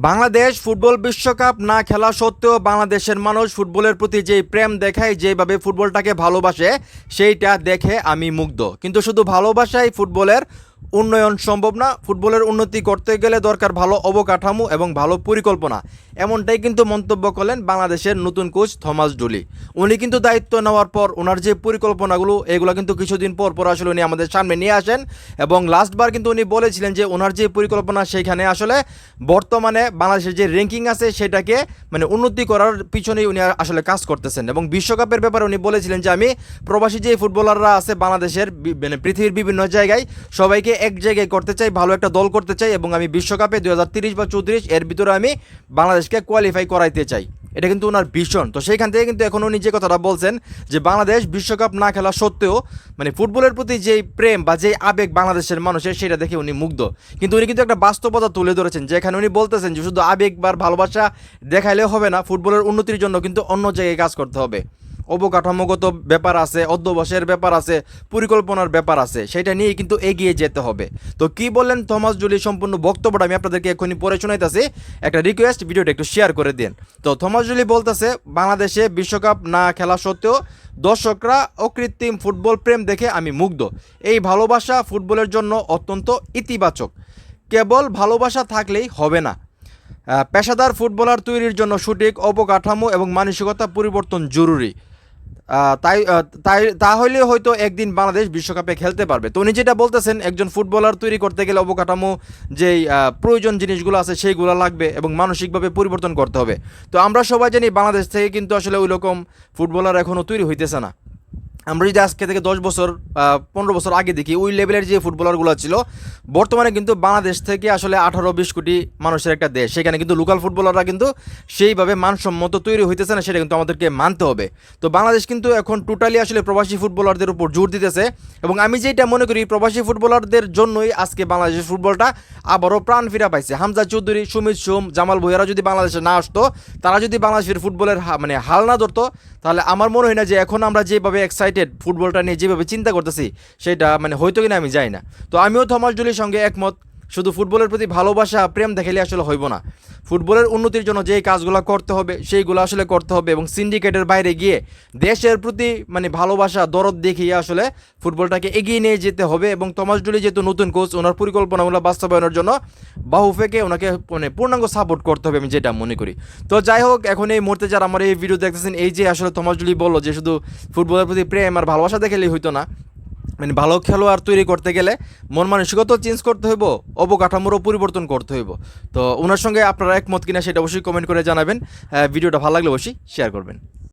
Bangladesh football বিশ্বকাপ না খেলা সত্ত্বেও বাংলাদেশের মানুষ ফুটবলের প্রতি যেই প্রেম দেখায়, যেভাবে ফুটবলটাকে ভালোবাসে, সেইটা দেখে আমি মুগ্ধ। কিন্তু শুধু ভালোবাসাই ফুটবলের উন্নয়ন সম্ভব না। ফুটবলের উন্নতি করতে গেলে দরকার ভালো অবকাঠামো এবং ভালো পরিকল্পনা। এমনটাই কিন্তু মন্তব্য করলেন বাংলাদেশের নতুন কোচ থমাস ডুলি। উনি কিন্তু দায়িত্ব নেওয়ার পর ওনার যে পরিকল্পনাগুলো, এগুলো কিন্তু কিছুদিন পর পর আসলে উনি আমাদের সামনে নিয়ে আসেন। এবং লাস্টবার কিন্তু উনি বলেছিলেন যে ওনার যে পরিকল্পনা, সেইখানে আসলে বর্তমানে বাংলাদেশের যে র্যাঙ্কিং আছে সেটাকে উন্নতি করার পিছনেই উনি আসলে কাজ করতেছেন। এবং বিশ্বকাপের ব্যাপারে উনি বলেছিলেন যে আমি প্রবাসী যে ফুটবলাররা আছে বাংলাদেশের পৃথিবীর বিভিন্ন জায়গায়, সবাইকে এক জায়গায় করতে চাই, ভালো একটা দল করতে চাই, এবং আমি বিশ্বকাপে 2030 বা 34 এর ভিতরে আমি বাংলাদেশকে কোয়ালিফাই করাইতে চাই। এটা কিন্তু ওনার ভীষণ। তো সেইখান থেকে কিন্তু এখন উনি যে কথাটা বলছেন যে বাংলাদেশ বিশ্বকাপ না খেলা সত্ত্বেও ফুটবলের প্রতি যেই প্রেম বা যেই আবেগ বাংলাদেশের মানুষের, সেটা দেখে উনি মুগ্ধ। কিন্তু উনি কিন্তু একটা বাস্তবতা তুলে ধরেছেন, যেখানে উনি বলতেছেন যে শুধু আবেগ বা ভালোবাসা দেখাইলে হবে না, ফুটবলের উন্নতির জন্য কিন্তু অন্য জায়গায় কাজ করতে হবে। অবকাঠামোগত ব্যাপার আছে, অধ্যবসায়ের ব্যাপার আছে, পরিকল্পনার ব্যাপার আছে, সেটা নিয়ে কিন্তু এগিয়ে যেতে হবে। তো কি বললেন থমাস ডুলি, সম্পূর্ণ বক্তব্যটা আমি আপনাদেরকে এখনই পড়ে শোনাইতেছি। একটা রিকোয়েস্ট, ভিডিওটা একটু শেয়ার করে দিন। তো থমাস ডুলি বলতেছে, বাংলাদেশে বিশ্বকাপ না খেলা সত্ত্বেও দর্শকরা অকৃত্রিম ফুটবল প্রেম দেখে আমি মুগ্ধ। এই ভালোবাসা ফুটবলের জন্য অত্যন্ত ইতিবাচক। কেবল ভালোবাসা থাকলেই হবে না, পেশাদার ফুটবলার তৈরির জন্য সঠিক অবকাঠামো এবং মানসিকতা পরিবর্তন জরুরি। তাই তাই তাহলে হয়তো একদিন বাংলাদেশ বিশ্বকাপে খেলতে পারবে। তো উনি যেটা বলতেছেন, একজন ফুটবলার তৈরি করতে গেলে অবকাঠামো যেই প্রয়োজন জিনিসগুলো আছে সেইগুলো লাগবে এবং মানসিকভাবে পরিবর্তন করতে হবে। তো আমরা সবাই জানি বাংলাদেশ থেকে কিন্তু আসলে ওই রকম ফুটবলার এখনও তৈরি হইতেছে না। আমরা যদি আজকে থেকে 10 বছর 15 বছর আগে দেখি, ওই লেভেলের যে ফুটবলারগুলো ছিল, বর্তমানে কিন্তু বাংলাদেশ থেকে আসলে 18-20 কোটি মানুষের একটা দেশ, সেখানে কিন্তু লোকাল ফুটবলাররা কিন্তু সেইভাবে মানসম্মত তৈরি হইতেছে না, সেটা কিন্তু আমাদেরকে মানতে হবে। তো বাংলাদেশ কিন্তু এখন টোটালি আসলে প্রবাসী ফুটবলারদের উপর জোর দিতেছে। এবং আমি যেটা মনে করি, প্রবাসী ফুটবলারদের জন্যই আজকে বাংলাদেশের ফুটবলটা আবারও প্রাণ ফিরা পাইছে। হামজা চৌধুরী, সুমিত সোম, জামাল ভুঁইয়ারা যদি বাংলাদেশে না আসতো, তারা যদি বাংলাদেশের ফুটবলের হাল না ধরতো, তাহলে আমার মনে হয় না যে এখন আমরা যেভাবে এক্সাইটেড ফুটবলটা নিয়ে যেভাবে চিন্তা করতেছি, সেটা হয়তো কিনা আমি যাই না। তো আমিও থমাস ডুলির সঙ্গে একমত। শুধু ফুটবলের প্রতি ভালোবাসা প্রেম দেখালে আসলে হইব না। ফুটবলের উন্নতির জন্য যেই কাজগুলো করতে হবে সেইগুলো আসলে করতে হবে, এবং সিন্ডিকেটের বাইরে গিয়ে দেশের প্রতি ভালোবাসা দরদ দেখিয়ে আসলে ফুটবলটাকে এগিয়ে নিয়ে যেতে হবে। এবং থমাস ডুলি যেহেতু নতুন কোচ, ওনার পরিকল্পনাগুলো বাস্তবায়নের জন্য বাহু ফেকে ওনাকে পূর্ণাঙ্গ সাপোর্ট করতে হবে, আমি যেটা মনে করি। তো যাই হোক, এখন এই মুহূর্তে যারা আমার এই ভিডিও দেখতেছেন, এই যে আসলে থমাস ডুলি বললো যে শুধু ফুটবলের প্রতি প্রেম আর ভালোবাসা দেখালেই হইতো না, ভালো খেলোয়াড় তৈরি করতে গেলে মন মানসিকতা চেঞ্জ করতে হইব, অবকাঠামোরও পরিবর্তন করতে হইব। তো ওনার সঙ্গে আপনারা একমত কিনা সেটা অবশ্যই কমেন্ট করে জানাবেন। ভিডিওটা ভালো লাগলে অবশ্যই শেয়ার করবেন।